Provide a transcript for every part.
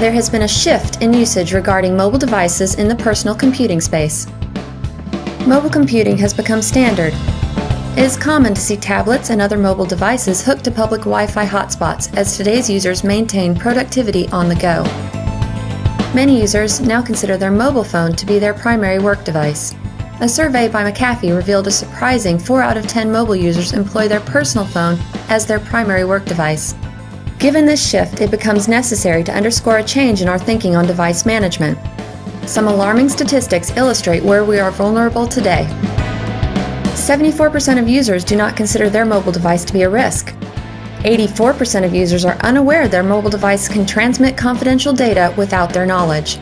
there has been a shift in usage regarding mobile devices in the personal computing space. Mobile computing has become standard. It is common to see tablets and other mobile devices hooked to public Wi-Fi hotspots as today's users maintain productivity on the go. Many users now consider their mobile phone to be their primary work device. A survey by McAfee revealed a surprising 4 out of 10 mobile users employ their personal phone as their primary work device. Given this shift, it becomes necessary to underscore a change in our thinking on device management. Some alarming statistics illustrate where we are vulnerable today. 74% of users do not consider their mobile device to be a risk. 84% of users are unaware their mobile device can transmit confidential data without their knowledge.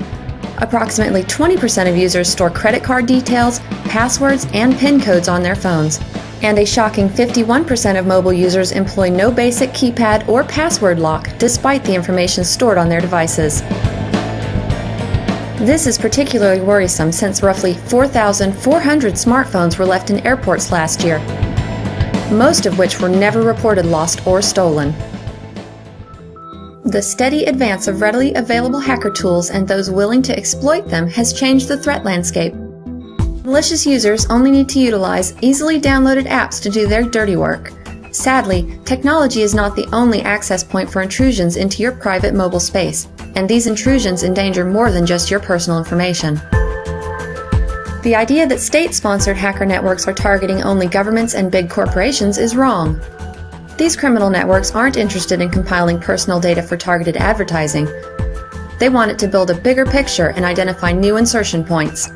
Approximately 20% of users store credit card details, passwords, and PIN codes on their phones. And a shocking 51% of mobile users employ no basic keypad or password lock despite the information stored on their devices. This is particularly worrisome since roughly 4,400 smartphones were left in airports last year, most of which were never reported lost or stolen. The steady advance of readily available hacker tools and those willing to exploit them has changed the threat landscape. Malicious users only need to utilize easily downloaded apps to do their dirty work. Sadly, technology is not the only access point for intrusions into your private mobile space, and these intrusions endanger more than just your personal information. The idea that state-sponsored hacker networks are targeting only governments and big corporations is wrong. These criminal networks aren't interested in compiling personal data for targeted advertising. They want it to build a bigger picture and identify new insertion points.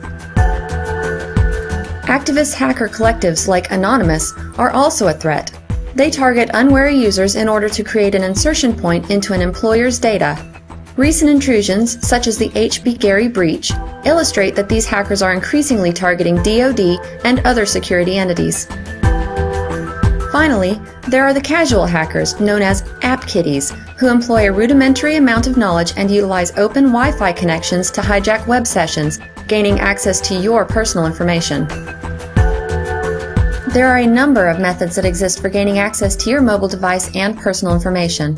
Activist hacker collectives like Anonymous are also a threat. They target unwary users in order to create an insertion point into an employer's data. Recent intrusions, such as the HB Gary breach, illustrate that these hackers are increasingly targeting DoD and other security entities. Finally, there are the casual hackers, known as app kiddies, who employ a rudimentary amount of knowledge and utilize open Wi-Fi connections to hijack web sessions, gaining access to your personal information. There are a number of methods that exist for gaining access to your mobile device and personal information.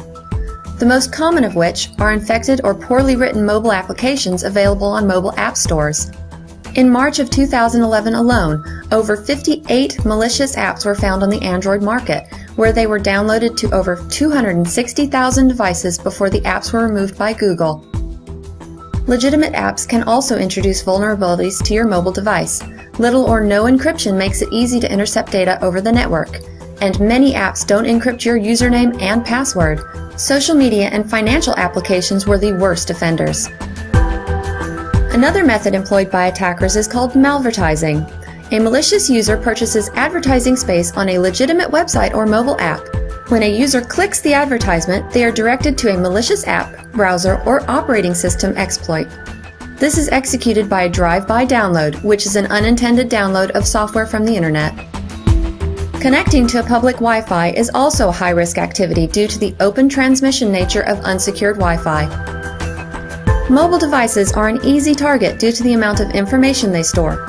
The most common of which are infected or poorly written mobile applications available on mobile app stores. In March of 2011 alone, over 58 malicious apps were found on the Android market, where they were downloaded to over 260,000 devices before the apps were removed by Google. Legitimate apps can also introduce vulnerabilities to your mobile device. Little or no encryption makes it easy to intercept data over the network, and many apps don't encrypt your username and password. Social media and financial applications were the worst offenders. Another method employed by attackers is called malvertising. A malicious user purchases advertising space on a legitimate website or mobile app. When a user clicks the advertisement, they are directed to a malicious app, browser, or operating system exploit. This is executed by a drive-by download, which is an unintended download of software from the internet. Connecting to a public Wi-Fi is also a high-risk activity due to the open transmission nature of unsecured Wi-Fi. Mobile devices are an easy target due to the amount of information they store.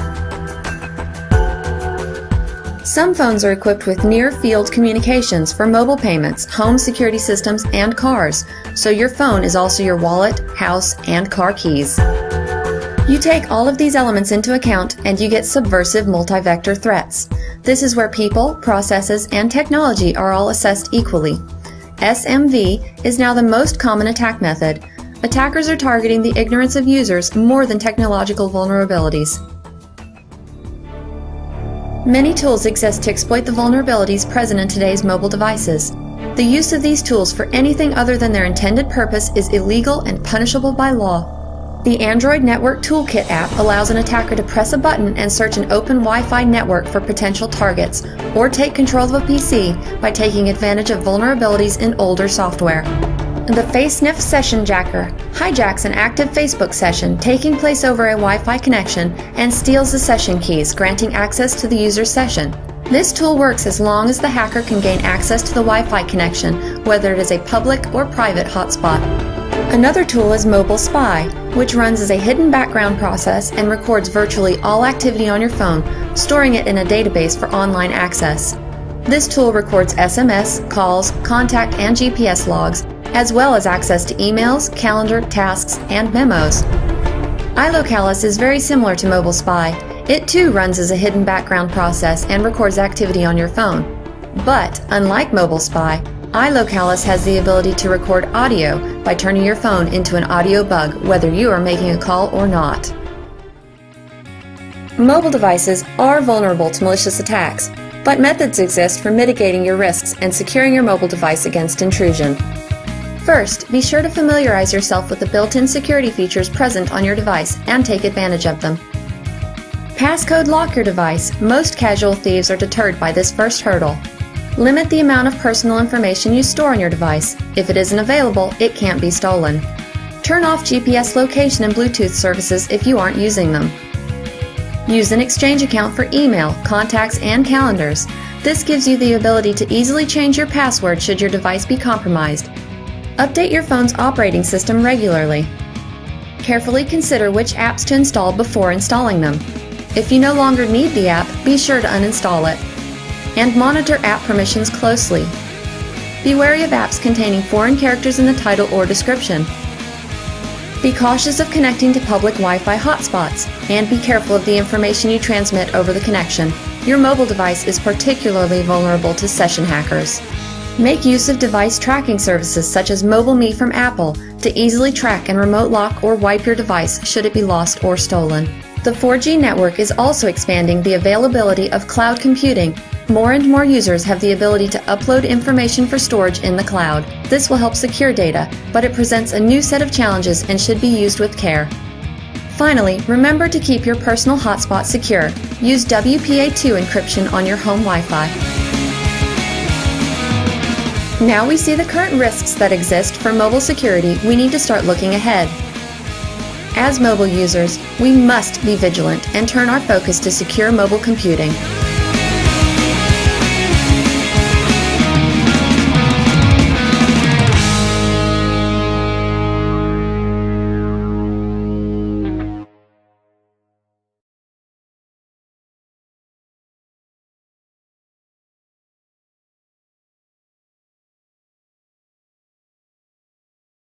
Some phones are equipped with near-field communications for mobile payments, home security systems, and cars, so your phone is also your wallet, house, and car keys. You take all of these elements into account and you get subversive multi-vector threats. This is where people, processes, and technology are all assessed equally. SMV is now the most common attack method. Attackers are targeting the ignorance of users more than technological vulnerabilities. Many tools exist to exploit the vulnerabilities present in today's mobile devices. The use of these tools for anything other than their intended purpose is illegal and punishable by law. The Android Network Toolkit app allows an attacker to press a button and search an open Wi-Fi network for potential targets, or take control of a PC by taking advantage of vulnerabilities in older software. The FaceSniff Session Jacker hijacks an active Facebook session taking place over a Wi-Fi connection and steals the session keys, granting access to the user's session. This tool works as long as the hacker can gain access to the Wi-Fi connection, whether it is a public or private hotspot. Another tool is Mobile Spy, which runs as a hidden background process and records virtually all activity on your phone, storing it in a database for online access. This tool records SMS, calls, contact, and GPS logs, as well as access to emails, calendar, tasks, and memos. iLocalis is very similar to Mobile Spy. It too runs as a hidden background process and records activity on your phone. But, unlike Mobile Spy, iLocalis has the ability to record audio by turning your phone into an audio bug, whether you are making a call or not. Mobile devices are vulnerable to malicious attacks, but methods exist for mitigating your risks and securing your mobile device against intrusion. First, be sure to familiarize yourself with the built-in security features present on your device and take advantage of them. Passcode lock your device. Most casual thieves are deterred by this first hurdle. Limit the amount of personal information you store on your device. If it isn't available, it can't be stolen. Turn off GPS location and Bluetooth services if you aren't using them. Use an Exchange account for email, contacts, and calendars. This gives you the ability to easily change your password should your device be compromised. Update your phone's operating system regularly. Carefully consider which apps to install before installing them. If you no longer need the app, be sure to uninstall it. And monitor app permissions closely. Be wary of apps containing foreign characters in the title or description. Be cautious of connecting to public Wi-Fi hotspots, and be careful of the information you transmit over the connection. Your mobile device is particularly vulnerable to session hackers. Make use of device tracking services such as MobileMe from Apple to easily track and remote lock or wipe your device should it be lost or stolen. The 4G network is also expanding the availability of cloud computing. More and more users have the ability to upload information for storage in the cloud. This will help secure data, but it presents a new set of challenges and should be used with care. Finally, remember to keep your personal hotspot secure. Use WPA2 encryption on your home Wi-Fi. Now we see the current risks that exist for mobile security, we need to start looking ahead. As mobile users, we must be vigilant and turn our focus to secure mobile computing.